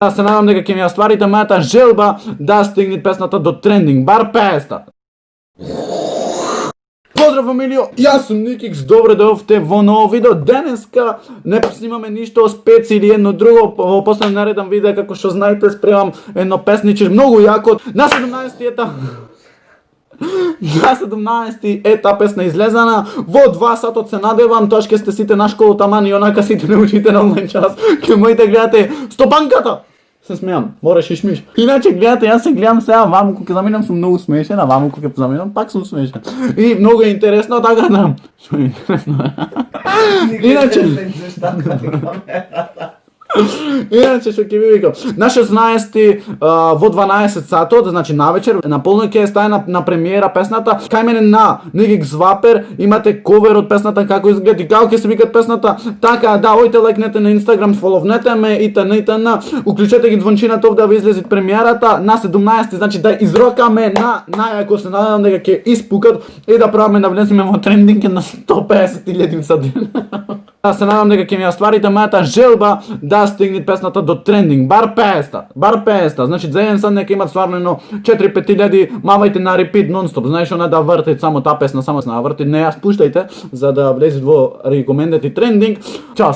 Аз се надам дека ќе ми ја стварите мојата желба да стигне песната до трендинг, бар 500. Поздрав фамилио, јас сум Никикс, добре дојавте во ново видео. Денеска не снимаме ништо специ или едно друго, во последен нареден видео како што знаете спремам едно песниче многу јако. На 17 та песна излезана, во 2 сатот се надевам, тоа ќе сте сите на школа таман и онака сите не учите на онлайн час, ќе можете гледате Стопанката! Се смејам, мораш и шмиш. Иначе гледате, јас се гледам сега ваму кога ќе заминам сум многу смешен, а ваму кога ќе заминам пак сум смешен. И многу е интересно, така да. Што е интересно? Иначе што ќе ви викам, на 16 во 12 сатот, значи навечер, на полноќ ќе стане на премиера песната. Кај мене на Никикс Вапер имате ковер од песната, како изгледа и како ќе се викат песната. Така да, ојте лайкнете на Инстаграм, фоловнете ме итн. Уклучете ги звончината овде да ви излезе премиерата на 17, значи да изрокаме на најако, се надевам дека ќе испукат и да пробаме да влеземе во трендинг на 150.000 за ден. Аз се надам дека ќе ми ја стварите мојата желба да стигне песната до трендинг, бар 500. Бар 500, значи за еден сад нека имат стварно едно 4-5 мавајте на репит нон-стоп, знаеш она да вртите само таа песна, само да вртите, не ја спуштајте за да влезете во рекомендати трендинг. Чао!